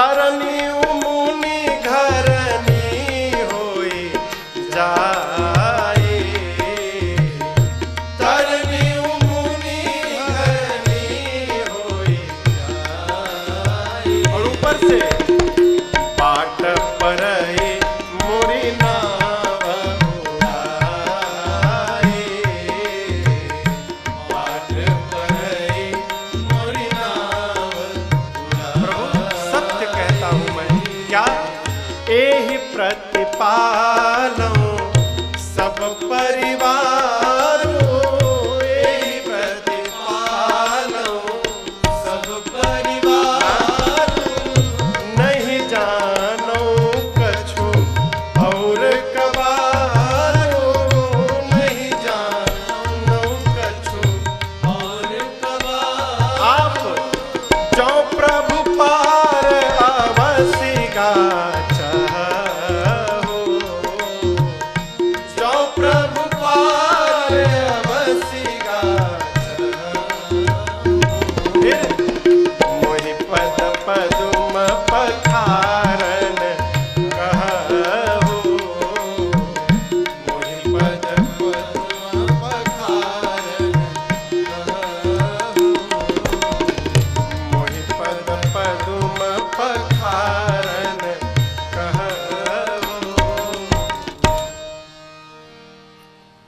तरनी मुनि घरनी होई जाए, तरनी मुनि घरनी होई जाए। और ऊपर से पाट पर मोरी नाव उड़ाए, पाट पर मोरी नाव उड़ाए। प्रभु सत्य कहता हूं मैं, क्या एहि प्रतिपालऊं सब परिवार, एहि प्रतिपालऊं सब परिवार। नहीं जानो कछु और कबारो, नहीं जानो कछु और कबारो। आप जो प्रभु पार अवसिगा चाहो, जो प्रभु पार अवसिगा चाहो। फिर मोहि पद पदुम पखारन कहु, मोहि पद पदुम पखारन कहु, मोहि पद पदुम पखारन कहु।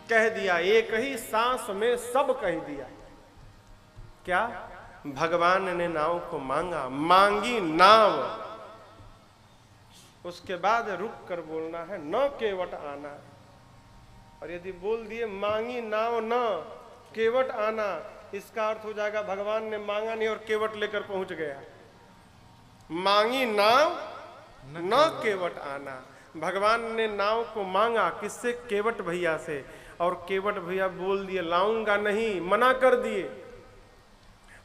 कह दिया, एक ही सांस में सब कह दिया। क्या? भगवान ने नाव को मांगा, मांगी नाव। उसके बाद रुक कर बोलना है, न केवट आना। और यदि बोल दिए मांगी नाव न केवट आना, इसका अर्थ हो जाएगा भगवान ने मांगा नहीं और केवट लेकर पहुंच गया। मांगी नाव न केवट आना। भगवान ने नाव को मांगा, किससे? केवट भैया से। और केवट भैया बोल दिए लाऊंगा नहीं, मना कर दिए।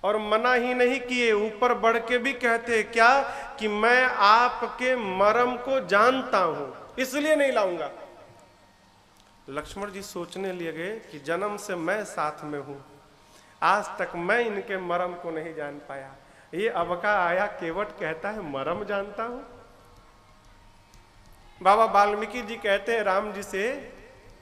और मना ही नहीं किए, ऊपर बढ़ के भी कहते क्या कि मैं आपके मरम को जानता हूं, इसलिए नहीं लाऊंगा। लक्ष्मण जी सोचने लगे कि जन्म से मैं साथ में हूं, आज तक मैं इनके मरम को नहीं जान पाया। ये अब का आया केवट कहता है मरम जानता हूं। बाबा वाल्मीकि जी कहते हैं राम जी से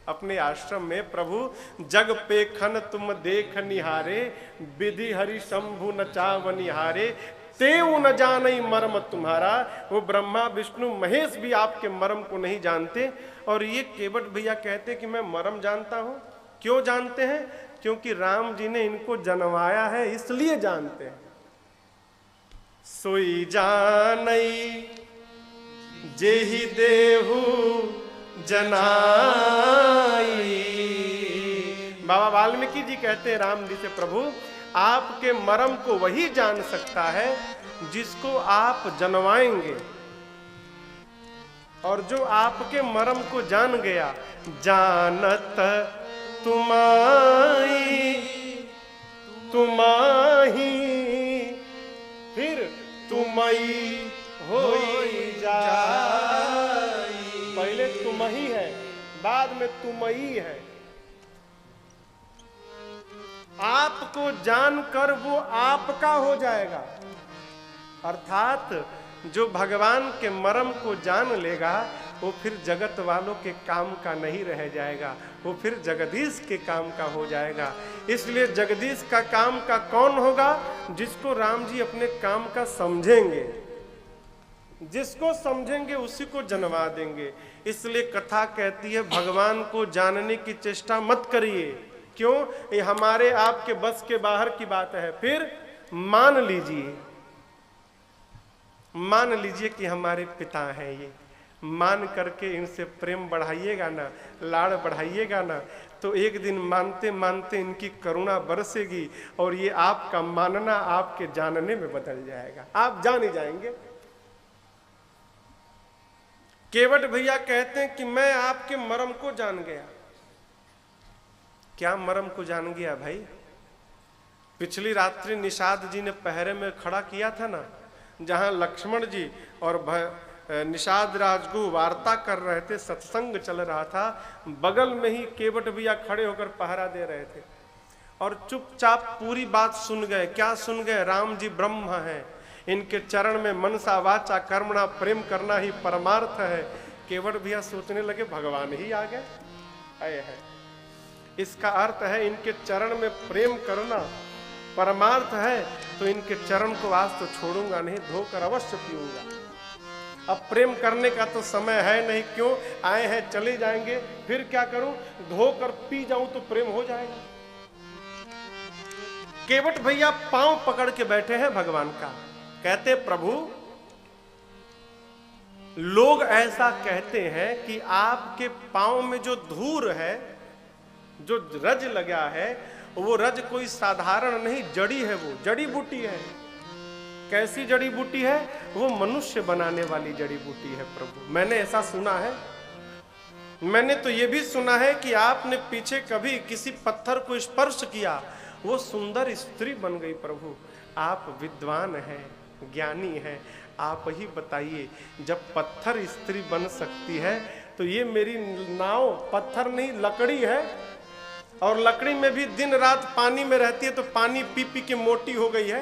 अपने आश्रम में, प्रभु जग पेखन तुम देख निहारे, विधि हरि शंभु न चाव निहारे, तेऊ न जानई मर्म तुम्हारा। वो ब्रह्मा विष्णु महेश भी आपके मर्म को नहीं जानते। और ये केवट भैया कहते कि मैं मर्म जानता हूं। क्यों जानते हैं? क्योंकि राम जी ने इनको जनवाया है, इसलिए जानते हैं। सोई जानई जेहि देहु जनाई। बाबा वाल्मीकि जी कहते हैं राम जी से, प्रभु आपके मर्म को वही जान सकता है जिसको आप जनवाएंगे। और जो आपके मर्म को जान गया, जानत तुमाही तुमाही फिर तुमई होई जाई। पहले तुम ही है, बाद में तुम ही है। आपको जानकर वो आपका हो जाएगा। अर्थात जो भगवान के मर्म को जान लेगा वो फिर जगत वालों के काम का नहीं रह जाएगा, वो फिर जगदीश के काम का हो जाएगा। इसलिए जगदीश का काम का कौन होगा? जिसको राम जी अपने काम का समझेंगे, जिसको समझेंगे उसी को जनवा देंगे। इसलिए कथा कहती है भगवान को जानने की चेष्टा मत करिए। क्यों? ये हमारे आपके बस के बाहर की बात है। फिर मान लीजिए कि हमारे पिता हैं ये, मान करके इनसे प्रेम बढ़ाइएगा ना, लाड़ बढ़ाइएगा ना, तो एक दिन मानते मानते इनकी करुणा बरसेगी और ये आपका मानना आपके जानने में बदल जाएगा, आप जान ही जाएंगे। केवट भैया कहते हैं कि मैं आपके मर्म को जान गया। क्या मर्म को जान गया भाई? पिछली रात्रि निषाद जी ने पहरे में खड़ा किया था ना, जहां लक्ष्मण जी और निषाद राजगु वार्ता कर रहे थे, सत्संग चल रहा था, बगल में ही केवट भैया खड़े होकर पहरा दे रहे थे और चुपचाप पूरी बात सुन गए। क्या सुन गए? राम जी ब्रह्म हैं, इनके चरण में मनसा वाचा कर्मणा प्रेम करना ही परमार्थ है। केवट भैया सोचने लगे भगवान ही आ गए आए हैं। इसका अर्थ है इनके चरण में प्रेम करना परमार्थ है, तो इनके चरण को आज तो छोड़ूंगा नहीं, धोकर अवश्य पीऊंगा। अब प्रेम करने का तो समय है नहीं, क्यों आए हैं चले जाएंगे, फिर क्या करूं, धोकर पी जाऊं तो प्रेम हो जाएगा। केवट भैया पांव पकड़ के बैठे हैं भगवान का, कहते प्रभु लोग ऐसा कहते हैं कि आपके पांव में जो धूर है, जो रज लगा है, वो रज कोई साधारण नहीं, जड़ी है, वो जड़ी बूटी है। कैसी जड़ी बूटी है? वो मनुष्य बनाने वाली जड़ी बूटी है प्रभु। मैंने ऐसा सुना है। मैंने तो ये भी सुना है कि आपने पीछे कभी किसी पत्थर को स्पर्श किया, वो सुंदर स्त्री बन गई। प्रभु आप विद्वान हैं, ज्ञानी हैं, आप ही बताइए, जब पत्थर स्त्री बन सकती है तो ये मेरी नाव पत्थर नहीं लकड़ी है, और लकड़ी में भी दिन रात पानी में रहती है, तो पानी पी पी के मोटी हो गई है,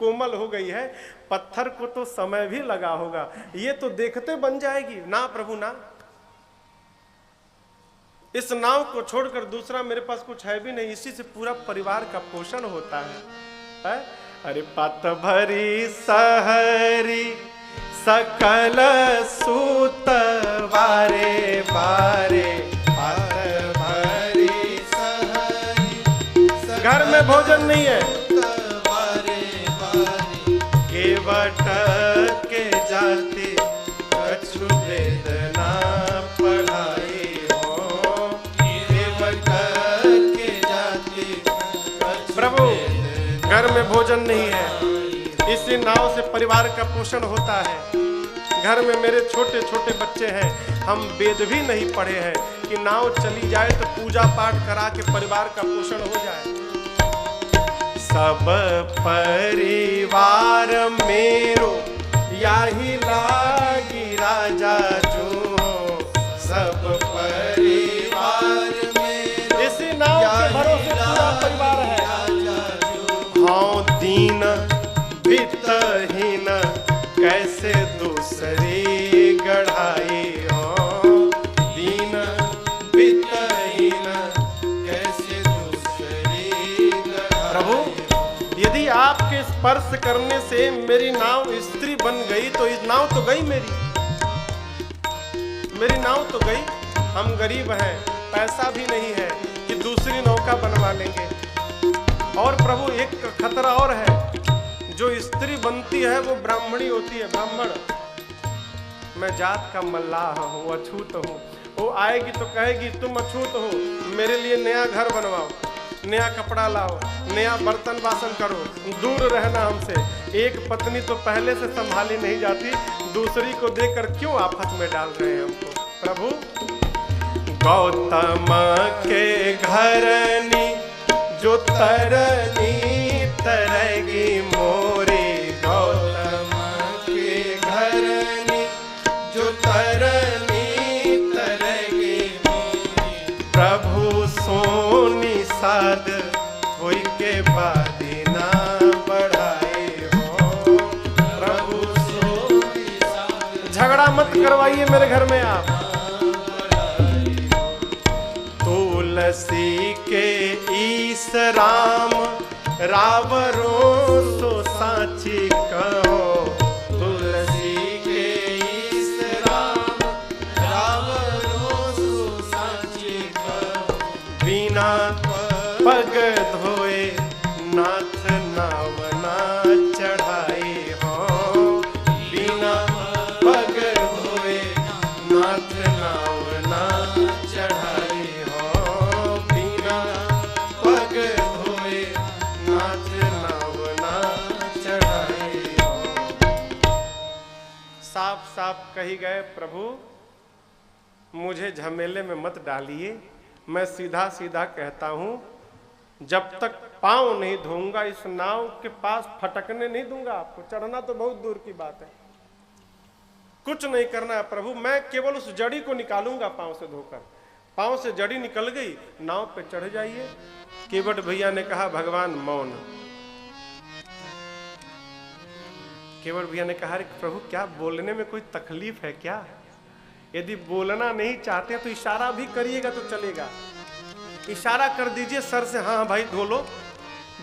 कोमल हो गई है। पत्थर को तो समय भी लगा होगा, ये तो देखते बन जाएगी ना प्रभु ना। इस नाव को छोड़कर दूसरा मेरे पास कुछ है भी नहीं, इसी से पूरा परिवार का पोषण होता है? अरे पत भरी सहरी सकल सूत वारे बारे, पत भरी सहरी घर में भोजन नहीं है, केवट के जाति कछु वेदना पढ़ाई हो, केवट के जाति। प्रभु घर में भोजन नहीं है, इसी नाव से परिवार का पोषण होता है। घर में मेरे छोटे छोटे बच्चे हैं, हम वेद भी नहीं पढ़े हैं कि नाव चली जाए तो पूजा पाठ करा के परिवार का पोषण हो जाए। सब परिवार मेरो याही लागी राजा जो, सब परिवार मेरो इसी नाव के भरोसे पूरा परिवार है। हाँ दीन वित्तहीन कैसे दूसरी गढ़ाई हो, दीन वित्तहीन कैसे दूसरी गढ़ाई। प्रभु यदि आपके स्पर्श करने से मेरी नाव स्त्री बन गई तो इस नाव तो गई, मेरी नाव तो गई। हम गरीब हैं, पैसा भी नहीं है कि दूसरी नौका बनवा लेंगे। और प्रभु एक खतरा और है, जो स्त्री बनती है वो ब्राह्मणी होती है, ब्राह्मण। मैं जात का मल्लाह हूँ, अछूत हूँ। वो आएगी तो कहेगी तुम अछूत हो, मेरे लिए नया घर बनवाओ, नया कपड़ा लाओ, नया बर्तन बासन करो, दूर रहना हमसे। एक पत्नी तो पहले से संभाली नहीं जाती, दूसरी को देकर क्यों आफत में डाल रहे हैं हमको। प्रभु गौतम के घरनी जो तरनी तरगी मोरे, गौतम के घरनी जो तरनी तरगी मोरे, प्रभु सोनी साद होई के बादी ना बढ़ाए हो, प्रभु सोनी साद। झगड़ा मत करवाइए मेरे घर में आप। तुलसी के ईस राम रावरो सो साची कहो, तुलसी के ईस राम रावरो सो साची कहो, बिना पग धोए नाथ नावना चढ़ाई हो, बिना पग धोए नाथ नावना चढ़ाई हो, बिना पग धोए नाथ नावना चढ़ाई हो। साफ साफ कही गए प्रभु मुझे झमेले में मत डालिए, मैं सीधा सीधा कहता हूं, जब तक पांव नहीं धोऊंगा इस नाव के पास फटकने नहीं दूंगा आपको। चढ़ना तो बहुत दूर की बात है, कुछ नहीं करना है प्रभु, मैं केवल उस जड़ी को निकालूंगा पांव से धोकर। पांव से जड़ी निकल गई, नाव पे चढ़ जाइए। केवट भैया ने कहा भगवान मौन। केवट भैया ने कहा, प्रभु क्या बोलने में कोई तकलीफ है क्या? यदि बोलना नहीं चाहते तो इशारा भी करिएगा तो चलेगा, इशारा कर दीजिए सर से, हाँ भाई धो लो।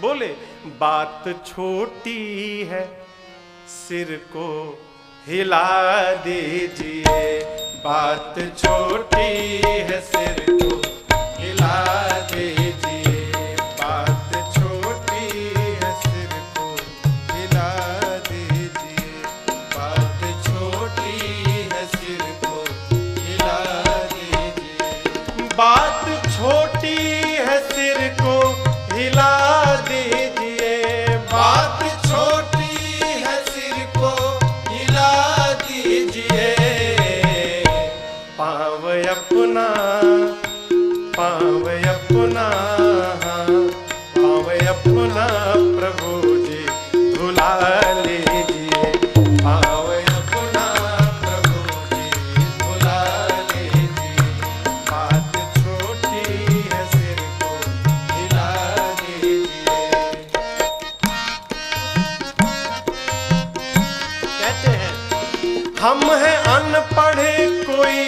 बोले, बात छोटी है सिर को हिला दीजिए, बात छोटी है सिर को हिला दीजिए, बात छोटी है सिर को हिला दीजिए, बात छोटी है सिर को हिला दीजिए, बात छोटी है सिर को हिला दीजिए, बात छोटी है सिर को हिला दीजिए, पाँव अपना, पाँव अपना, पाँव अपना प्रभु जी धुला लीजिए, पाँव अपना प्रभु जी धुला लीजिए, बात छोटी है सिर को हिला दीजिए। कहते हैं, हम हैं अनपढ़ कोई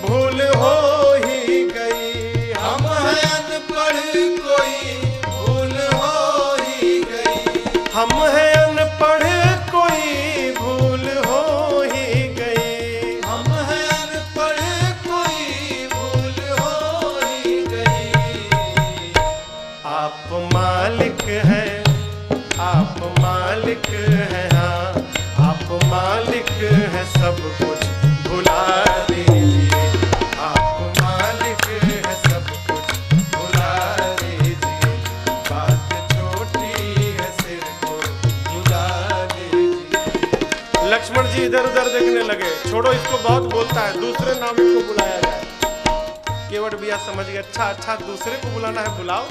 भूल हो ही गई, हम हैं अनपढ़ कोई भूल हो ही गई, हम हैं अनपढ़ कोई भूल हो ही गई, हम हैं अनपढ़ कोई भूल हो ही गई, आप मालिक हैं, आप मालिक हैं, हाँ आप मालिक हैं, सब कुछ भुला दीजिए, आप मालिक हैं, सब कुछ भुला दीजिए, बात छोटी है सिर को भुला दीजिए। लक्ष्मण जी इधर उधर देखने लगे, छोड़ो इसको बहुत बोलता है, दूसरे नाम को बुलाया जाए। केवट भैया समझ गए, अच्छा अच्छा दूसरे को बुलाना है, बुलाओ।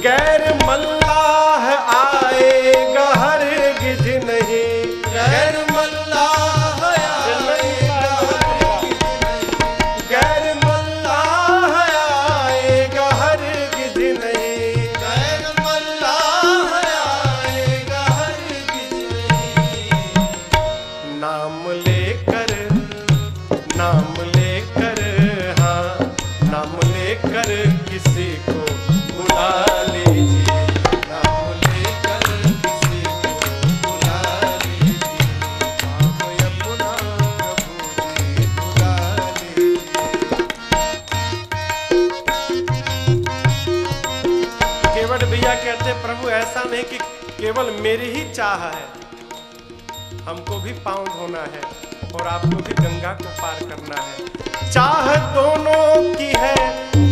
गैर मल्लाह आएगा हरगिज नहीं, गैर मल्लाह आएगा हरगिज नहीं, गैर मल्लाह आएगा हरगिज नहीं, गैर मल्लाह आएगा हरगिज नहीं, नाम लेकर, नाम लेकर, हाँ नाम लेकर किसी को बुला लीजिए, नाम लेकर किसी को बुला लीजिए, आप अपना प्रभु जी बुला लीजिए। केवट भैया कहते, प्रभु ऐसा नहीं कि केवल मेरी ही चाह है, हमको भी पांव धोना है और आपको भी गंगा को पार करना है, चाह दोनों की है,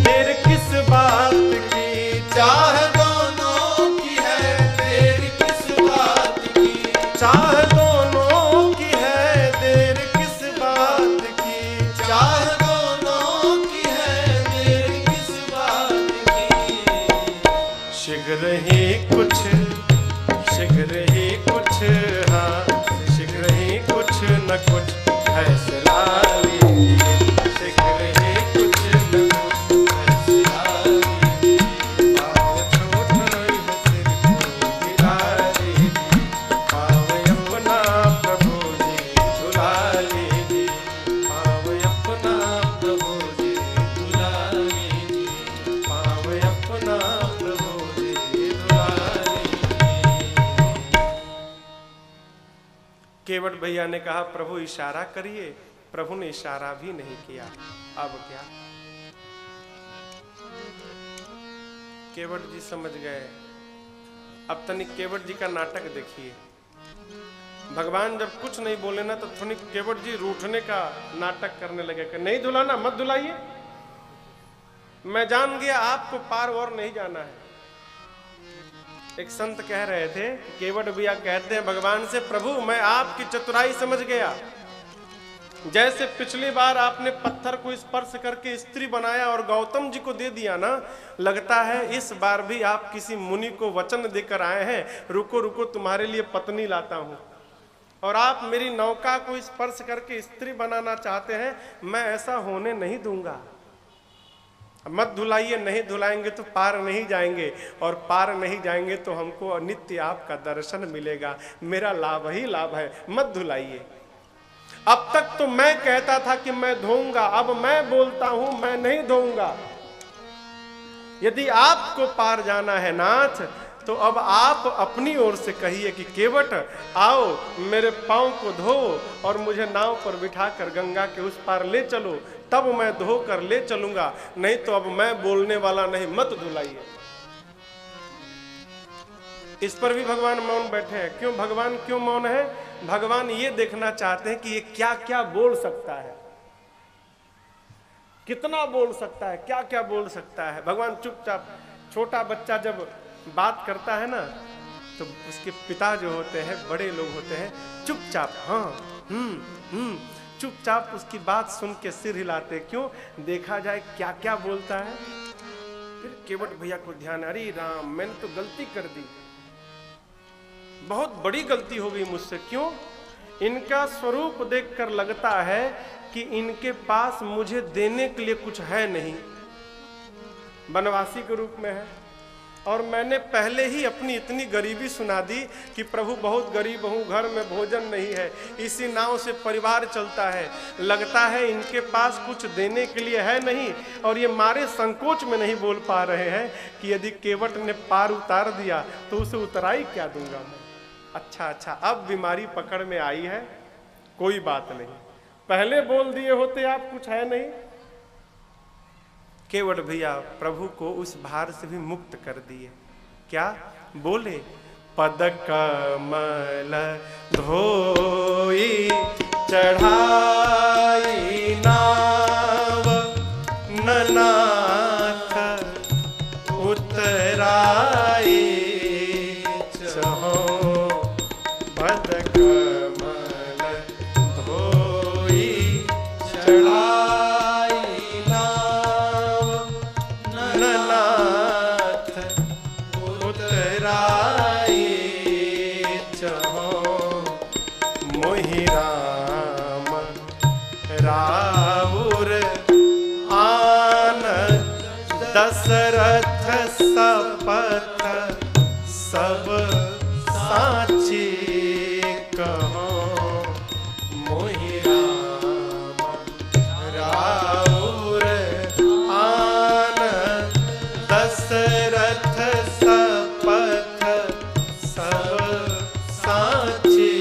देर किस बात की, चाह दोनों की है, देर किस बात की, चाह दोनों की है, देर किस बात की, चाह दोनों की है, देर किस बात की, शीघ्र ही कुछ, शीघ्र ही कुछ, हाँ शीघ्र ही कुछ न कुछ फैसला लीजिए, शीघ्र ही कुछ न कुछ फैसला लीजिए, पाँव छोटा है सिर को हिला लीजिए, पाँव अपना प्रभु जी धुला लीजिए, पाँव अपना प्रभु जी धुला लीजिए, पाँव अपना प्रभु जी धुला लीजिए। केवट भैया ने कहा, प्रभु इशारा करिए, प्रभु ने इशारा भी नहीं किया, अब क्या? केवट जी समझ गए। अब तनिक केवट जी का नाटक देखिए, भगवान जब कुछ नहीं बोले ना तो थोड़ी केवट जी रूठने का नाटक करने लगे कि नहीं धुलाना, मत धुलाइए, मैं जान गया आपको पार और नहीं जाना है। एक संत कह रहे थे, केवट भैया कहते हैं भगवान से, प्रभु मैं आपकी चतुराई समझ गया, जैसे पिछली बार आपने पत्थर को स्पर्श करके स्त्री बनाया और गौतम जी को दे दिया ना, लगता है इस बार भी आप किसी मुनि को वचन देकर आए हैं, रुको रुको तुम्हारे लिए पत्नी लाता हूं, और आप मेरी नौका को स्पर्श करके स्त्री बनाना चाहते हैं, मैं ऐसा होने नहीं दूंगा। मत धुलाइए, नहीं धुलाएंगे तो पार नहीं जाएंगे, और पार नहीं जाएंगे तो हमको नित्य आपका दर्शन मिलेगा। मेरा लाभ ही लाभ है, मत धुलाइए। अब तक तो मैं कहता था कि मैं धोऊंगा, अब मैं बोलता हूं मैं नहीं धोऊंगा। यदि आपको पार जाना है नाथ, तो अब आप अपनी ओर से कहिए कि केवट आओ, मेरे पांव को धो और मुझे नाव पर बिठाकर गंगा के उस पार ले चलो, तब मैं धो कर ले चलूंगा, नहीं तो अब मैं बोलने वाला नहीं, मत धुलाइए। इस पर भी भगवान मौन बैठे हैं। क्यों भगवान क्यों मौन है? भगवान ये देखना चाहते हैं कि ये क्या क्या बोल सकता है, कितना बोल सकता है, क्या क्या बोल सकता है। भगवान चुपचाप, छोटा बच्चा जब बात करता है ना, तो उसके पिता जो होते हैं, बड़े लोग होते हैं, चुपचाप हाँ चुपचाप उसकी बात सुन के सिर हिलाते। क्यों? देखा जाए क्या क्या बोलता है। फिर केवट भैया को ध्यान, अरे राम मैंने तो गलती कर दी, बहुत बड़ी गलती हो गई मुझसे। क्यों? इनका स्वरूप देखकर लगता है कि इनके पास मुझे देने के लिए कुछ है नहीं, बनवासी के रूप में है, और मैंने पहले ही अपनी इतनी गरीबी सुना दी कि प्रभु बहुत गरीब हूँ, घर में भोजन नहीं है, इसी नाव से परिवार चलता है। लगता है इनके पास कुछ देने के लिए है नहीं, और ये मारे संकोच में नहीं बोल पा रहे हैं कि यदि केवट ने पार उतार दिया तो उसे उतराई क्या दूंगा मैं। अच्छा, अब बीमारी पकड़ में आई है, कोई बात नहीं, पहले बोल दिए होते आप कुछ है नहीं। केवट भैया प्रभु को उस भार से भी मुक्त कर दिए। क्या बोले? पद कमल धोई चढ़ाई नाव, ननाथ उतराई चहो। पद कमल धोई चढ़ाई नाव, ननाथ उतराई चहो। मोहि राम राउर आन दशरथ सपथ सब साची कहो। मोहि राम राउर आन दशरथ सपथ सब साची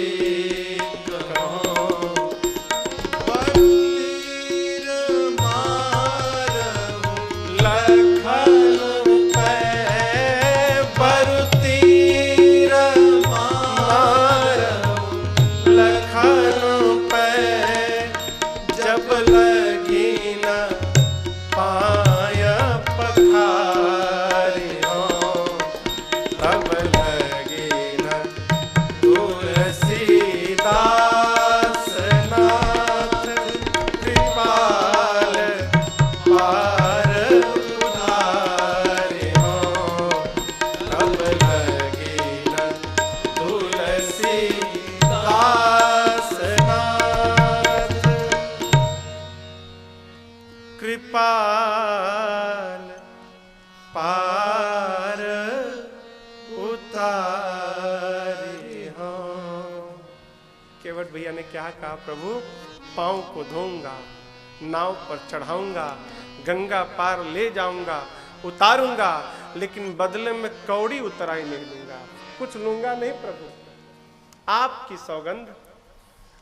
कहो। बंदीर मारहु लखन पै, बरुतीर मारहु लखन पै, जब लगी न पाय पखारियो, तब लगी न तुलसीदास नाथ कृपाल पार उधारियो, तब लगी न तुलसीदास नाथ कृपाल पार उतारियो। केवट भैया ने क्या कहा? प्रभु पांव को धोऊंगा, नाव पर चढ़ाऊंगा, गंगा पार ले जाऊंगा, उतारूंगा, लेकिन बदले में कौड़ी उतराई नहीं लूंगा, कुछ लूंगा नहीं प्रभु। आपकी सौगंध,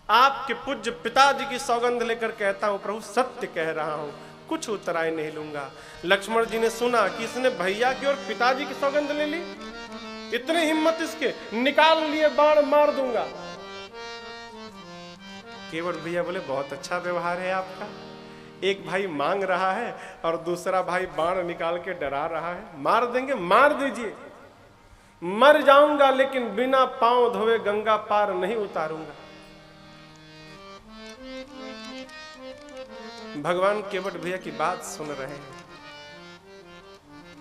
आपके पूज्य पिताजी की सौगंध लेकर कहता हूं प्रभु, सत्य कह रहा हूं, कुछ उतराई नहीं लूंगा। लक्ष्मण जी ने सुना कि इसने भैया की और पिताजी की सौगंध ले ली, इतनी हिम्मत इसके, निकाल लिए बाण, मार दूंगा। केवट भैया बोले बहुत अच्छा व्यवहार है आपका, एक भाई मांग रहा है और दूसरा भाई बाण निकाल के डरा रहा है, मार देंगे, मार दीजिए, मर जाऊंगा लेकिन बिना पांव धोए गंगा पार नहीं उतारूंगा। भगवान केवट भैया की बात सुन रहे हैं,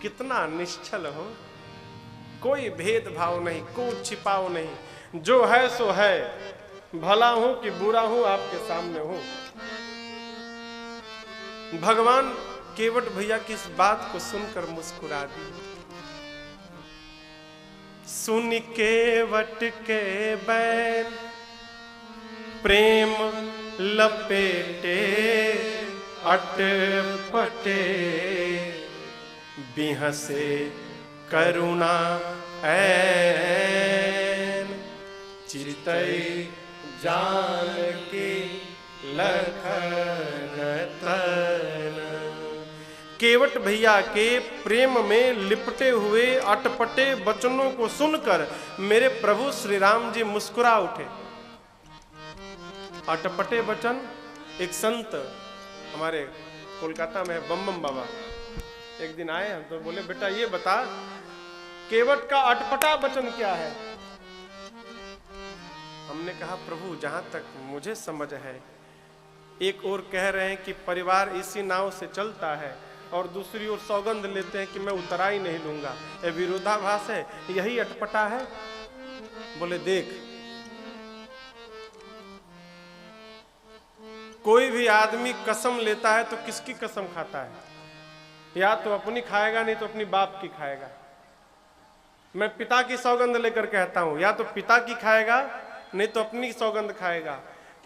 कितना निश्चल हो, कोई भेदभाव नहीं, कोई छिपाव नहीं, जो है सो है, भला हूं कि बुरा हूं आपके सामने हूं। भगवान केवट भैया की इस बात को सुनकर मुस्कुरा दी। सुन केवट के बैन प्रेम लपेटे अटपटे, बिहसे करुणा ऐन, चितई जान की लखन तन। केवट भैया के प्रेम में लिपटे हुए अटपटे वचनों को सुनकर मेरे प्रभु श्री राम जी मुस्कुरा उठे। अटपटे वचन, एक संत हमारे कोलकाता में है बम बम बाबा, एक दिन आए हम तो बोले बेटा ये बता केवट का अटपटा वचन क्या है। हमने कहा प्रभु जहां तक मुझे समझ है, एक ओर कह रहे हैं कि परिवार इसी नाव से चलता है और दूसरी ओर सौगंध लेते हैं कि मैं उतरा ही नहीं लूंगा, ये विरोधाभास है, यही अटपटा है। बोले देख कोई भी आदमी कसम लेता है तो किसकी कसम खाता है? या तो अपनी खाएगा नहीं तो अपनी बाप की खाएगा। मैं पिता की सौगंध लेकर कहता हूं, या तो पिता की खाएगा नहीं तो अपनी सौगंध खाएगा।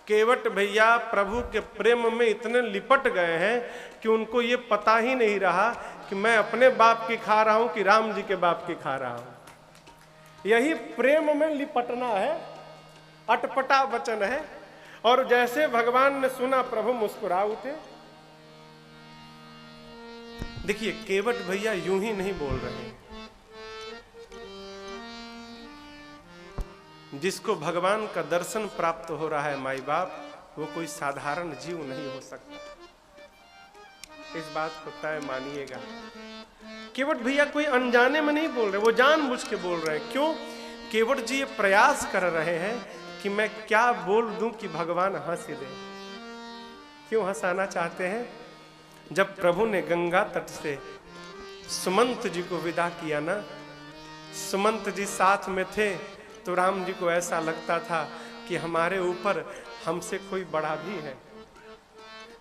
केवट भैया प्रभु के प्रेम में इतने लिपट गए हैं कि उनको ये पता ही नहीं रहा कि मैं अपने बाप की खा रहा हूं कि राम जी के बाप की खा रहा हूं। यही प्रेम में लिपटना है, अटपटा वचन है। और जैसे भगवान ने सुना प्रभु मुस्कुरा उठे। देखिए केवट भैया यूं ही नहीं बोल रहे हैं। जिसको भगवान का दर्शन प्राप्त हो रहा है माई बाप, वो कोई साधारण जीव नहीं हो सकता। इस बात को तय मानिएगा। केवट भैया कोई अनजाने में नहीं बोल रहे, वो जानबूझ के बोल रहे हैं। क्यों? केवट जी ये प्रयास कर रहे हैं कि मैं क्या बोल दूं कि भगवान हंस दे। क्यों हंसाना चाहते हैं? जब प्रभु ने गंगा तट से सुमंत जी को विदा किया ना, सुमंत जी साथ में थे तो राम जी को ऐसा लगता था कि हमारे ऊपर हमसे कोई बड़ा भी है,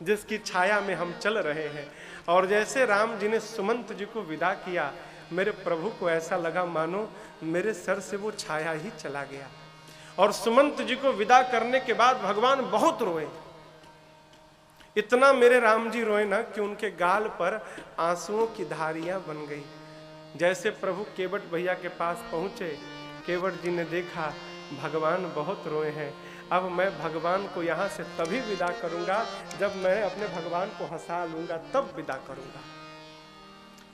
जिसकी छाया में हम चल रहे हैं। और जैसे राम जी ने सुमंत जी को विदा किया, मेरे प्रभु को ऐसा लगा मानो मेरे सर से वो छाया ही चला गया। और सुमंत जी को विदा करने के बाद भगवान बहुत रोए। इतना मेरे राम जी रोए ना कि उनके गाल पर आंसुओं की धारियां बन गई। जैसे प्रभु केवट भैया के पास पहुंचे, केवट जी ने देखा भगवान बहुत रोए हैं। अब मैं भगवान को यहाँ से तभी विदा करूंगा जब मैं अपने भगवान को हंसा लूंगा, तब विदा करूंगा।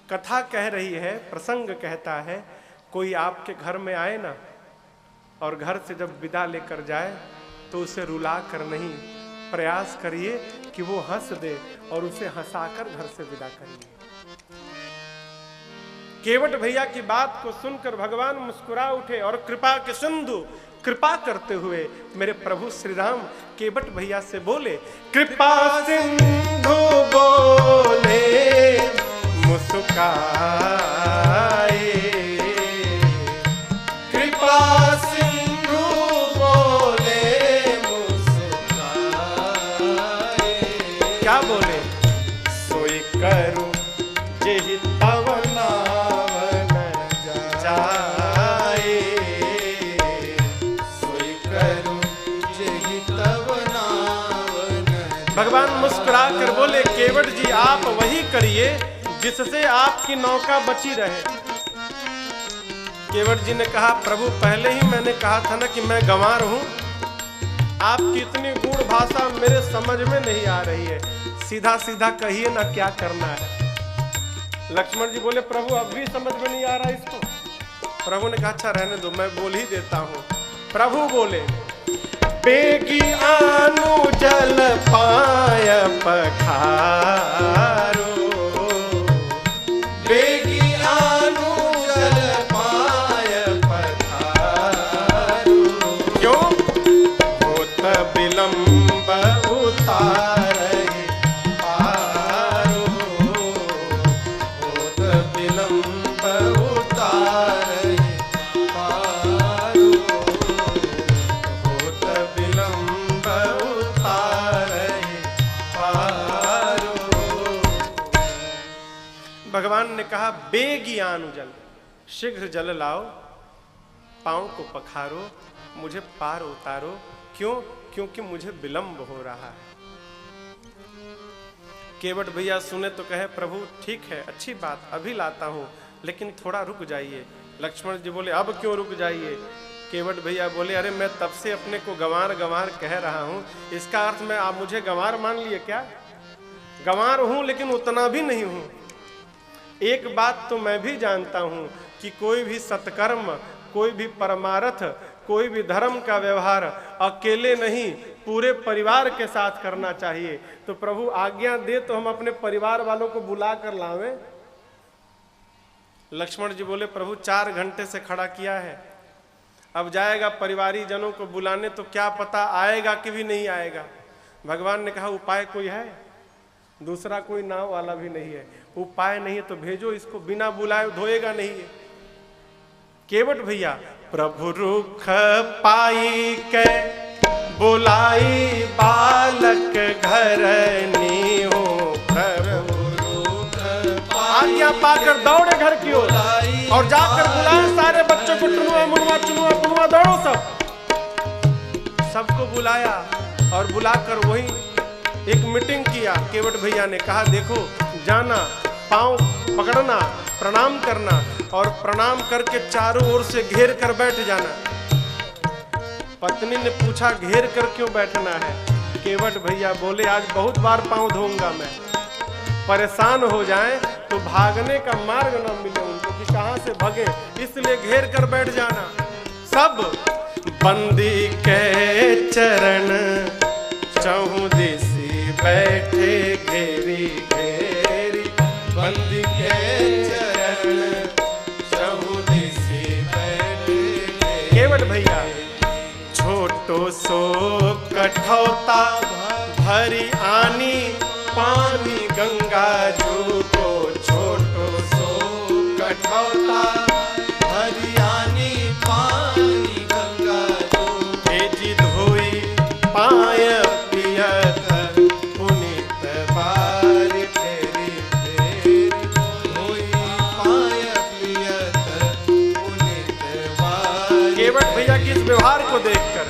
कथा कह रही है, प्रसंग कहता है, कोई आपके घर में आए ना और घर से जब विदा लेकर जाए तो उसे रुला कर नहीं, प्रयास करिए कि वो हंस दे और उसे हंसाकर घर से विदा करिए। केवट भैया की बात को सुनकर भगवान मुस्कुरा उठे और कृपा के सिंधु कृपा करते हुए मेरे प्रभु श्री राम केवट भैया से बोले, कृपा सिंधु बोले मुस्काए, कृपा सिंधु बोले मुस्काए। क्या बोले? सोई करूं जेहि तव नावन जाए, सोई करूं जेहि तव नावन जाए। भगवान मुस्कुरा कर बोले, केवट जी आप वही करिए जिससे आपकी नौका बची रहे। केवट जी ने कहा, प्रभु पहले ही मैंने कहा था ना कि मैं गंवार हूं, आपकी इतनी गूढ़ भाषा मेरे समझ में नहीं आ रही है, सीधा सीधा कहिए ना क्या करना है। लक्ष्मण जी बोले, प्रभु अब भी समझ में नहीं आ रहा इसको। प्रभु ने कहा, अच्छा रहने दो, मैं बोल ही देता हूं। प्रभु बोले, बेगी आनु जल पाय पखारो, बेगी आनु जल पाय पखारो, क्यों? होत विलंब उतारे पारो, होत विलंब उतारे पारो, होत विलंब उतारे पारो। भगवान ने कहा बेगियान जल, शीघ्र जल लाओ, पांव को पखारो, मुझे पार उतारो। क्यों? क्योंकि मुझे विलंब हो रहा है। केवट भैया सुने तो कहे प्रभु ठीक है, अच्छी बात, अभी लाता हूं, लेकिन थोड़ा रुक जाइए। लक्ष्मण जी बोले अब क्यों रुक जाइए? केवट भैया बोले अरे मैं तब से अपने को गंवार गंवार कह रहा हूं, इसका अर्थ मैं आप मुझे गंवार मान लिए क्या? गंवार हूं लेकिन उतना भी नहीं हूं। एक बात तो मैं भी जानता हूं कि कोई भी सत्कर्म, कोई भी परमार्थ, कोई भी धर्म का व्यवहार अकेले नहीं पूरे परिवार के साथ करना चाहिए। तो प्रभु आज्ञा दे तो हम अपने परिवार वालों को बुला कर लावें। लक्ष्मण जी बोले प्रभु 4 घंटे से खड़ा किया है, अब जाएगा परिवारी जनों को बुलाने तो क्या पता आएगा कि भी नहीं आएगा। भगवान ने कहा उपाय कोई है? दूसरा कोई नाव वाला भी नहीं है। उपाय नहीं है तो भेजो इसको, बिना बुलाए धोएगा नहीं है। केवट भैया प्रभु रुख पाई के बुलाई बालक घर नीहो, प्रभु रुख आज्ञा पाकर दौड़े घर की ओर और जाकर बुलाए सारे बच्चों को, टुनुआ मुनुआ चुनुआ पुनुआ दौड़ो सबको बुलाया और बुलाकर वही एक मीटिंग किया। केवट भैया ने कहा देखो जाना, पांव पकड़ना, प्रणाम करना और प्रणाम करके चारों ओर से घेर कर बैठ जाना। पत्नी ने पूछा घेर कर क्यों बैठना है? केवट भैया बोले आज बहुत बार पांव धोऊंगा मैं, परेशान हो जाएं तो भागने का मार्ग न मिले उनको कि कहां से भगे, इसलिए घेर कर बैठ जाना। सब बंदी के चरण चहुदिसी बैठे घेरी घेरी, बंदी के चरण चहुदिसी बैठे। केवट भैया छोटो सो कठौता भरी आनी, पानी गंगा जू को छोटो सो कठौता भरी आनी, पानी गंगा जू भेजी धोई पाय पियत पुनीत बारी फेरी फेरी, धोई पाय पियत पुनीत बारी। केवट भैया की इस व्यवहार को देखकर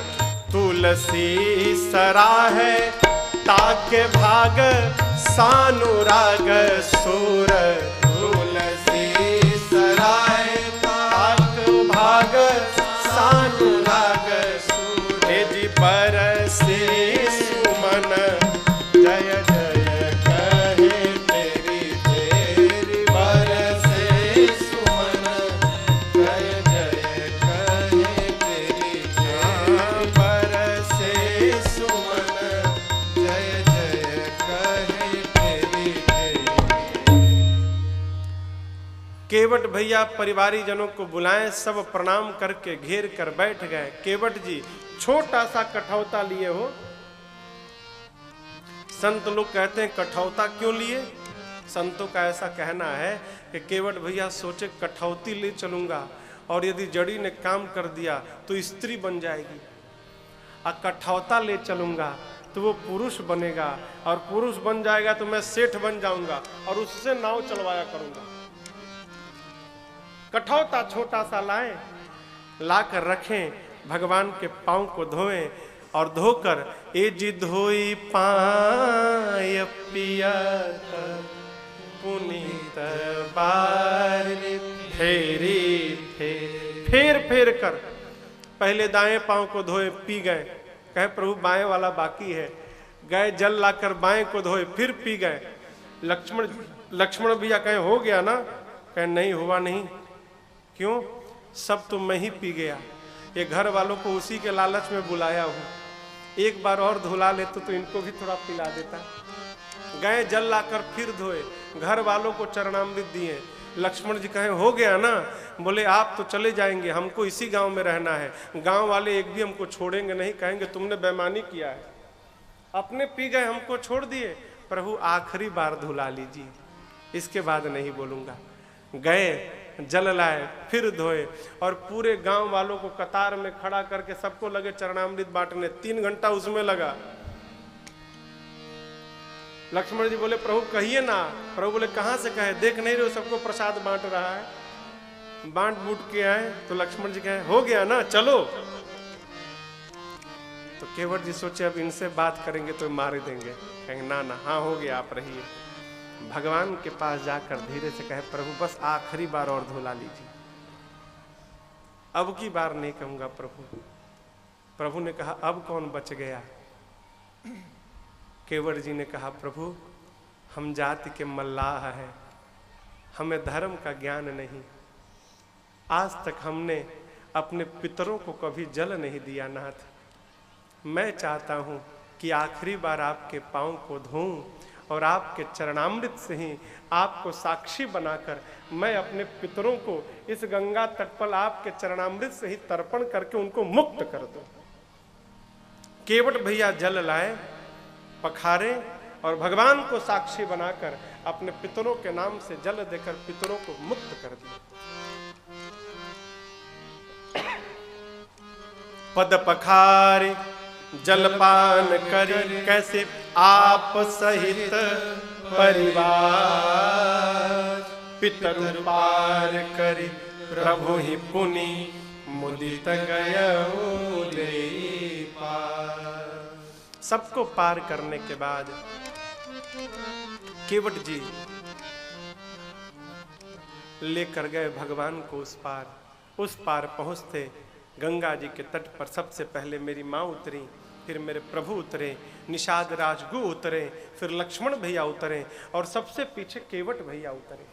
तुलसी सराहे ताके भाग सानुराग सूर, तुलसी सराय ताक भाग सानुराग सूर, जी बरसे सुमन जय जय कहे तेरी तेरी, बरसे सुमन जय जय कहे तेरी तेरी, बरसे सुमन जय जय कहे तेरी तेरी। केवट भैया परिवारी जनों को बुलाएं, सब प्रणाम करके घेर कर बैठ गए। केवट जी छोटा सा कठौता लिए हो। संत लोग कहते हैं कठौता क्यों लिए? संतों का ऐसा कहना है कि केवट भैया सोचे कठौती ले चलूंगा और यदि जड़ी ने काम कर दिया तो स्त्री बन जाएगी, और कठौता ले चलूंगा तो वो पुरुष बनेगा, और पुरुष बन जाएगा तो मैं सेठ बन जाऊंगा और उससे नाव चलवाया करूंगा। कठौता छोटा सा लाएं, लाकर रखें, भगवान के पांव को धोएं और धोकर ए जी धोई पाय पियत पुनीत बारी फेरी फेर फेर कर पहले दाएं पांव को धोए, पी गए। कहे प्रभु बाएं वाला बाकी है, गए जल लाकर बाएं को धोए, फिर पी गए। लक्ष्मण भैया कहे हो गया ना? कहे नहीं हुआ नहीं। क्यों? सब तो मैं ही पी गया, ये घर वालों को उसी के लालच में बुलाया हूं, एक बार और धुला लेते तो इनको भी थोड़ा पिला देता। गए जल लाकर फिर धोए, घर वालों को चरणामृत दिए। लक्ष्मण जी कहे हो गया ना? बोले आप तो चले जाएंगे, हमको इसी गांव में रहना है, गांव वाले एक भी हमको छोड़ेंगे नहीं, कहेंगे तुमने बेईमानी किया है। अपने पी गए, हमको छोड़ दिए। प्रभु आखिरी बार धुला लीजिए, इसके बाद नहीं बोलूंगा। गए जल लाए, फिर धोए और पूरे गांव वालों को कतार में खड़ा करके सबको लगे चरणामृत बांटने। 3 घंटा उसमें लगा। लक्ष्मण जी बोले प्रभु कहिए ना। प्रभु बोले कहाँ से कहे, देख नहीं रहे हो सबको प्रसाद बांट रहा है, बांट बूट के आए। तो लक्ष्मण जी कहे हो गया ना चलो। तो केवट जी सोचे अब इनसे बात करेंगे तो मार देंगे, कहेंगे ना ना हाँ हो गया आप रहिए। भगवान के पास जाकर धीरे से कहे प्रभु बस आखिरी बार और धुला लीजिए, अब की बार नहीं कहूंगा प्रभु। प्रभु ने कहा अब कौन बच गया। केवट जी ने कहा प्रभु हम जाति के मल्लाह हैं, हमें धर्म का ज्ञान नहीं, आज तक हमने अपने पितरों को कभी जल नहीं दिया नाथ। मैं चाहता हूँ कि आखिरी बार आपके पाँव को धोऊं और आपके चरणामृत से ही आपको साक्षी बनाकर मैं अपने पितरों को इस गंगा तट पर आपके चरणामृत से ही तर्पण करके उनको मुक्त कर दूं। केवट भैया जल लाए, पखारे और भगवान को साक्षी बनाकर अपने पितरों के नाम से जल देकर पितरों को मुक्त कर दिया। पद पखारे जलपान करी कैसे आप सहित परिवार, पितर पार करी प्रभु ही पुनि मुदित गयऊ ले पार। सबको पार करने के बाद केवट जी लेकर गए भगवान को उस पार पहुंचते गंगा जी के तट पर सबसे पहले मेरी माँ उतरी, फिर मेरे प्रभु उतरे, निषाद राजगु उतरे, फिर लक्ष्मण भैया उतरे और सबसे पीछे केवट भैया उतरे।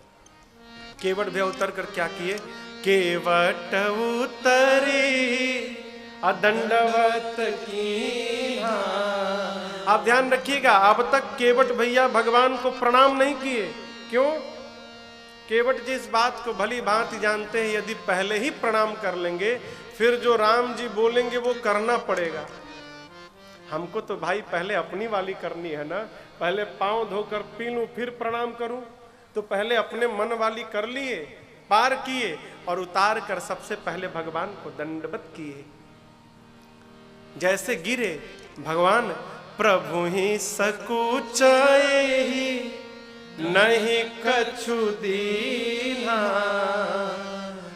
केवट भैया उतर कर क्या किए, केवट उतरे अदंडवत की। आप ध्यान रखिएगा अब तक केवट भैया भगवान को प्रणाम नहीं किए। क्यों? केवट जी इस बात को भली भांति जानते हैं यदि पहले ही प्रणाम कर लेंगे फिर जो राम जी बोलेंगे वो करना पड़ेगा। हमको तो भाई पहले अपनी वाली करनी है ना, पहले पांव धोकर पी लूं फिर प्रणाम करूं, तो पहले अपने मन वाली कर लिए, पार किए और उतार कर सबसे पहले भगवान को दंडवत किए। जैसे गिरे भगवान प्रभु ही सकुचाए ही नहीं कछु दीना।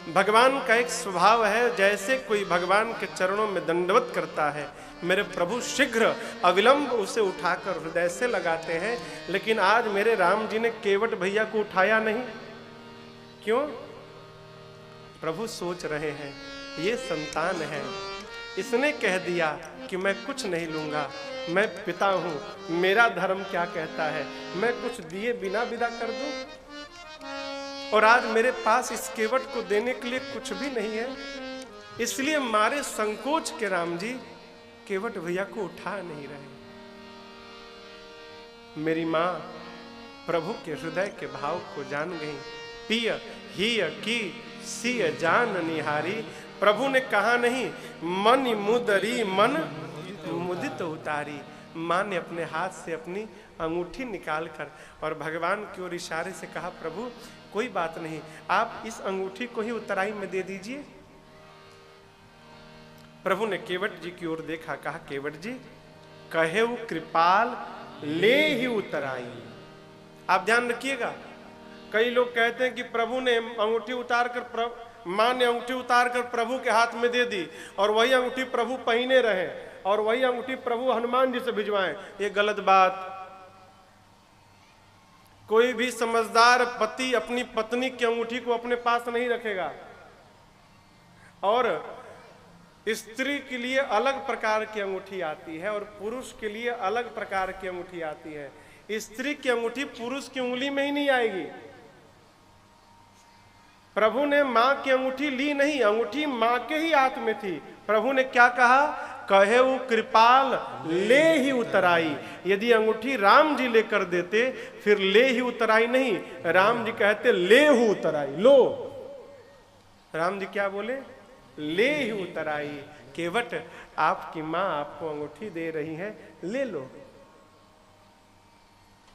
भगवान का एक स्वभाव है, जैसे कोई भगवान के चरणों में दंडवत करता है मेरे प्रभु शीघ्र अविलंब उसे उठाकर हृदय से लगाते हैं। लेकिन आज मेरे राम जी ने केवट भैया को उठाया नहीं। क्यों? प्रभु सोच रहे हैं ये संतान है, इसने कह दिया कि मैं कुछ नहीं लूंगा, मैं पिता हूं, मेरा धर्म क्या कहता है, मैं कुछ दिए बिना विदा कर दूं। और आज मेरे पास इस केवट को देने के लिए कुछ भी नहीं है, इसलिए मारे संकोच के राम जी केवट भैया को उठा नहीं रहे। मेरी मां प्रभु के हृदय के भाव को जान गई। पिय हिय की सिय जान निहारी। प्रभु ने कहा नहीं मन मुदरी मन मुदित उतारी। मां ने अपने हाथ से अपनी अंगूठी निकालकर और भगवान की ओर इशारे से कहा प्रभु कोई बात नहीं, आप इस अंगूठी को ही उतराई में दे दीजिए। प्रभु ने केवट जी की ओर देखा, कहा केवट जी कहे वो कृपाल ले ही उतराई। आप ध्यान रखिएगा, कई लोग कहते हैं कि प्रभु ने अंगूठी उतार कर मां ने अंगूठी उतार कर प्रभु के हाथ में दे दी और वही अंगूठी प्रभु पहने रहे और वही अंगूठी प्रभु हनुमान जी से भिजवाएं। ये गलत बात। कोई भी समझदार पति अपनी पत्नी की अंगूठी को अपने पास नहीं रखेगा। और स्त्री के लिए अलग प्रकार की अंगूठी आती है और पुरुष के लिए अलग प्रकार की अंगूठी आती है। स्त्री की अंगूठी पुरुष की उंगली में ही नहीं आएगी। प्रभु ने मां की अंगूठी ली नहीं, अंगूठी मां के ही हाथ में थी। प्रभु ने क्या कहा, कहे वो कृपाल ले ही उतराई। यदि अंगूठी राम जी लेकर देते फिर ले ही उतराई नहीं, राम जी कहते ले ही उतराई। लो, राम जी क्या बोले, ले ही उतराई। केवट आपकी मां आपको अंगूठी दे रही है, ले लो।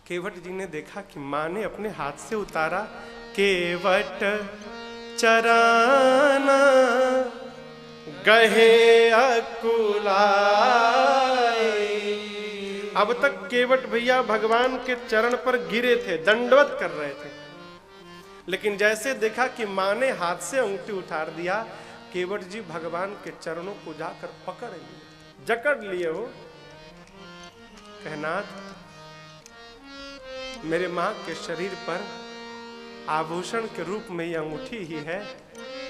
केवट जी ने देखा कि मां ने अपने हाथ से उतारा। केवट चराना गहे अकुलाई। अब तक केवट भैया भगवान के चरण पर गिरे थे, दंडवत कर रहे थे, लेकिन जैसे देखा कि मां ने हाथ से अंगूठी उतार दिया, केवट जी भगवान के चरणों को जाकर पकड़ लिए, जकड़ लिए हो। कहनाथ, मेरे मां के शरीर पर आभूषण के रूप में यह अंगूठी ही है,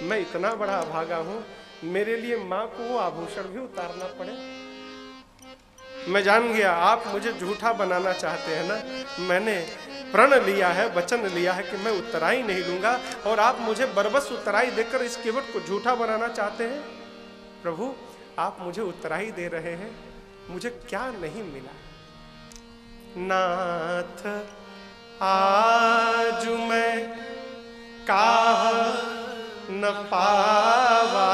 मैं इतना बड़ा अभागा हूं, मेरे लिए मां को वो आभूषण भी उतारना पड़े। मैं जान गया आप मुझे झूठा बनाना चाहते हैं ना, मैंने प्रण लिया है, वचन लिया है कि मैं उत्तराई नहीं लूंगा, और आप मुझे बरबस उत्तराई देकर इस केवट को झूठा बनाना चाहते हैं। प्रभु, आप मुझे उत्तराई दे रहे हैं, मुझे क्या नहीं मिला। नाथ, आज मैं काह न पावा,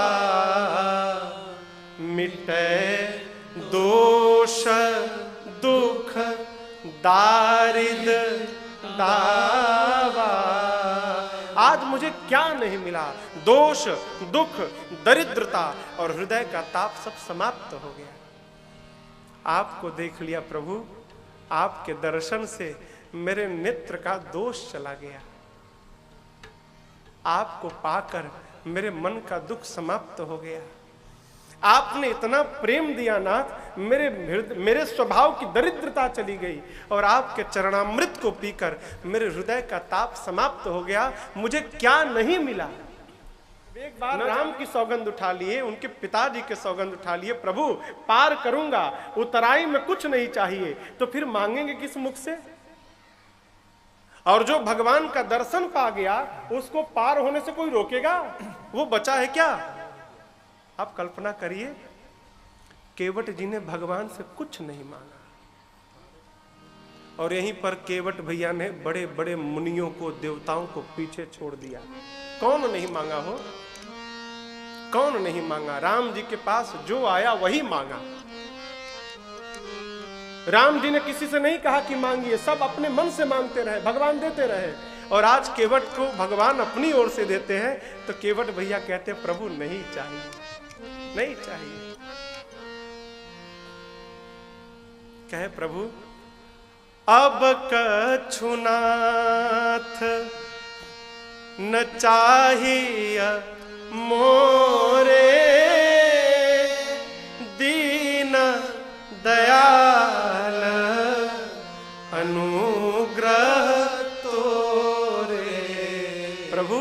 मिटे दोष दुख दारिद दावा। आज मुझे क्या नहीं मिला, दोष दुख दरिद्रता और हृदय का ताप सब समाप्त हो गया। आपको देख लिया प्रभु, आपके दर्शन से मेरे नेत्र का दोष चला गया, आपको पाकर मेरे मन का दुख समाप्त हो गया। आपने इतना प्रेम दिया नाथ, मेरे स्वभाव की दरिद्रता चली गई, और आपके चरणामृत को पीकर मेरे हृदय का ताप समाप्त हो गया। मुझे क्या नहीं मिला। एक बार राम की सौगंध उठा लिए, उनके पिताजी के सौगंध उठा लिए, प्रभु पार करूंगा, उतराई में कुछ नहीं चाहिए, तो फिर मांगेंगे किस मुख से। और जो भगवान का दर्शन पा गया, उसको पार होने से कोई रोकेगा? वो बचा है क्या? आप कल्पना करिए, केवट जी ने भगवान से कुछ नहीं मांगा, और यहीं पर केवट भैया ने बड़े बड़े मुनियों को, देवताओं को पीछे छोड़ दिया। कौन नहीं मांगा हो? कौन नहीं मांगा? राम जी के पास जो आया वही मांगा। राम जी ने किसी से नहीं कहा कि मांगिए, सब अपने मन से मांगते रहे, भगवान देते रहे। और आज केवट को भगवान अपनी ओर से देते हैं, तो केवट भैया कहते प्रभु नहीं चाहिए, नहीं चाहिए। कहे प्रभु, अब कछुनाथ न चाहिए मोरे, दीन दयाल अनुग्रह तोरे। प्रभु,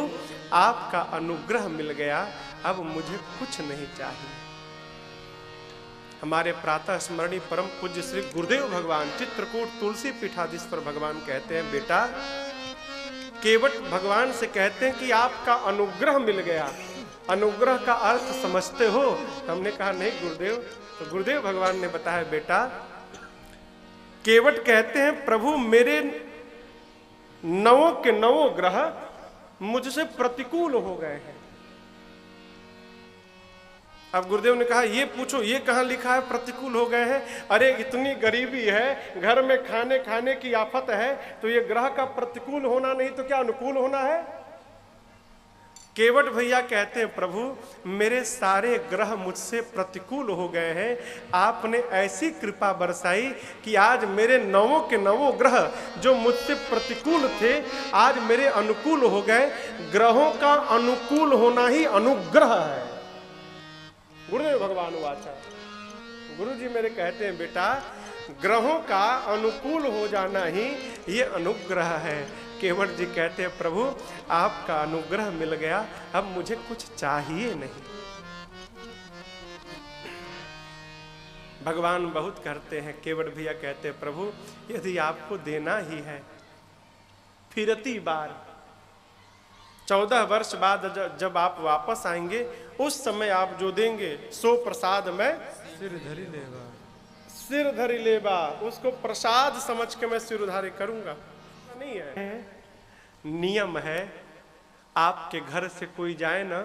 आपका अनुग्रह मिल गया, अब मुझे कुछ नहीं चाहिए। हमारे प्रातः स्मरणीय परम पूज्य श्री गुरुदेव भगवान चित्रकूट तुलसी पीठाधीश पर भगवान कहते हैं, बेटा, केवट भगवान से कहते हैं कि आपका अनुग्रह मिल गया। अनुग्रह का अर्थ समझते हो? हमने कहा नहीं गुरुदेव। तो गुरुदेव भगवान ने बताया, बेटा, केवट कहते हैं प्रभु मेरे नवों के नवों ग्रह मुझसे प्रतिकूल हो गए हैं। अब गुरुदेव ने कहा, ये पूछो, ये कहां लिखा है प्रतिकूल हो गए हैं? अरे इतनी गरीबी है, घर में खाने की आफत है, तो ये ग्रह का प्रतिकूल होना नहीं तो क्या अनुकूल होना है? केवट भैया कहते हैं प्रभु मेरे सारे ग्रह मुझसे प्रतिकूल हो गए हैं, आपने ऐसी कृपा बरसाई कि आज मेरे नवों के नवों ग्रह जो मुझसे प्रतिकूल थे आज मेरे अनुकूल हो गए। ग्रहों का अनुकूल होना ही अनुग्रह है। गुरुदेव भगवान वाचा, गुरु जी मेरे कहते हैं, बेटा, ग्रहों का अनुकूल हो जाना ही ये अनुग्रह है। केवट जी कहते हैं, प्रभु आपका अनुग्रह मिल गया, अब मुझे कुछ चाहिए नहीं। भगवान बहुत करते हैं। केवट भैया कहते हैं, प्रभु यदि आपको देना ही है, फिरती बार 14 वर्ष बाद जब आप वापस आएंगे, उस समय आप जो देंगे सो प्रसाद में सिर धरी लेवा, सिर धरी लेबा, उसको प्रसाद समझ के मैं सिर उधारी करूंगा। नहीं है, नियम है, आपके घर से कोई जाए ना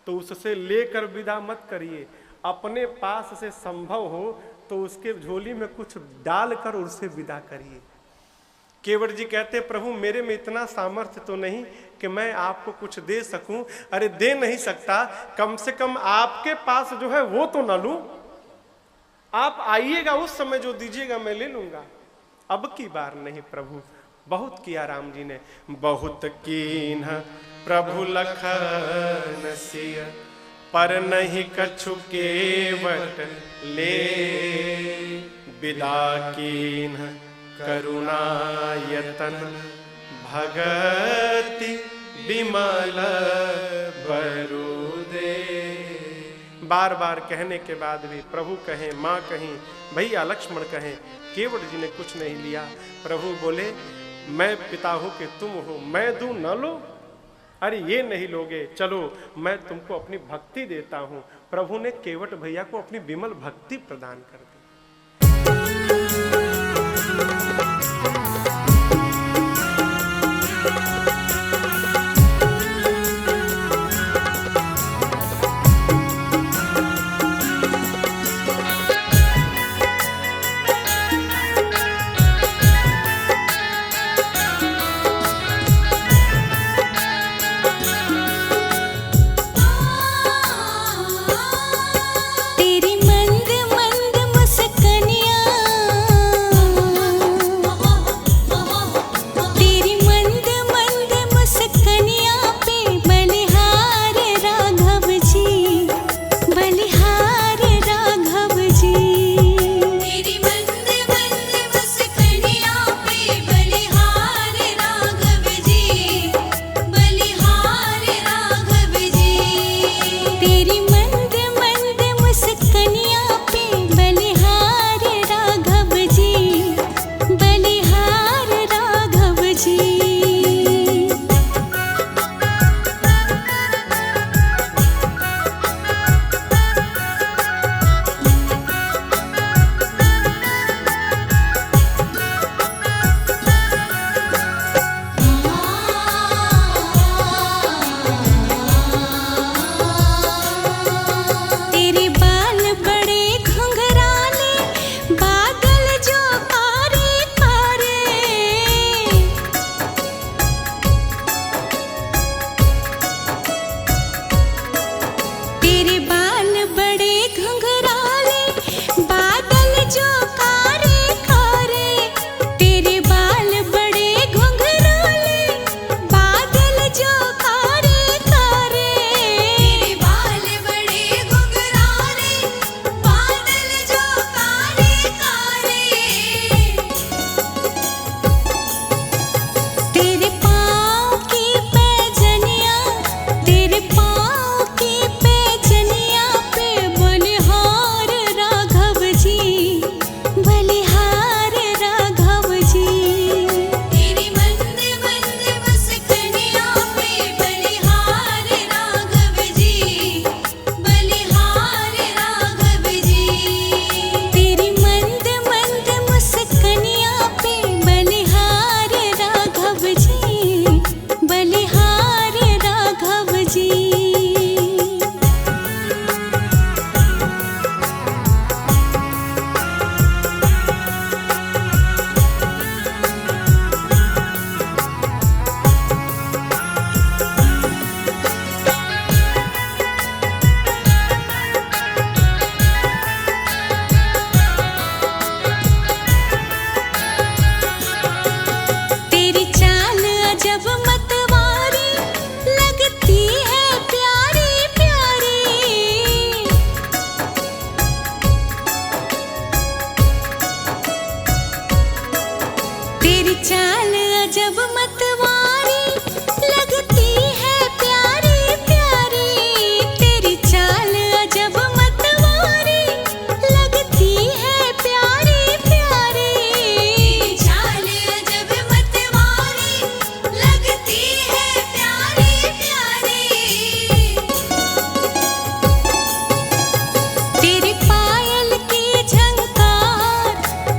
तो उससे लेकर विदा मत करिए, अपने पास से संभव हो तो उसके झोली में कुछ डालकर उससे विदा करिए। केवट जी कहते प्रभु मेरे में इतना सामर्थ्य तो नहीं कि मैं आपको कुछ दे सकूं। अरे दे नहीं सकता, कम से कम आपके पास जो है वो तो ना लूं। आप आइएगा उस समय जो दीजिएगा मैं ले लूंगा, अब की बार नहीं प्रभु। बहुत किया राम जी ने, बहुत कीन्ह प्रभु लखन सिय, पर नहीं कछु केवट ले, विदा कीन्ह करुणायतन, भगति विमल बरुदे। बार बार कहने के बाद भी प्रभु कहें, माँ कहीं, भैया लक्ष्मण कहें, केवट जी ने कुछ नहीं लिया। प्रभु बोले मैं पिता हूं कि तुम हो, मैं दूं न लो, अरे ये नहीं लोगे, चलो मैं तुमको अपनी भक्ति देता हूं। प्रभु ने केवट भैया को अपनी विमल भक्ति प्रदान कर दी।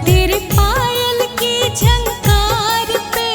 तेरे पायल की झंकार पे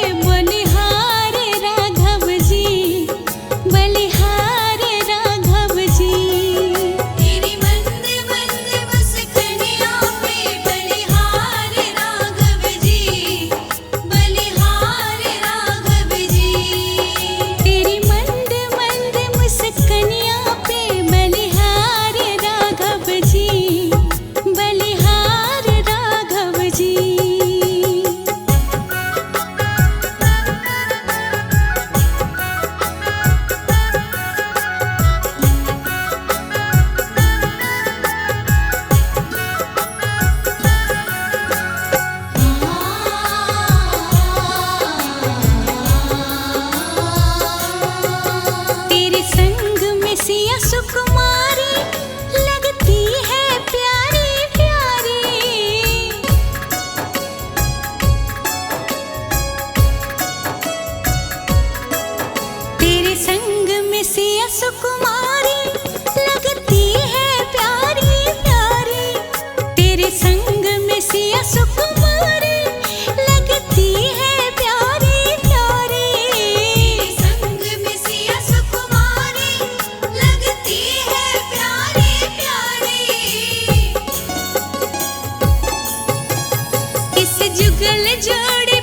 सुकुमारी लगती है प्यारी प्यारी। तेरे संग में सिया सुकुमारी लगती है प्यारी प्यारी। इस जुगल जोड़ी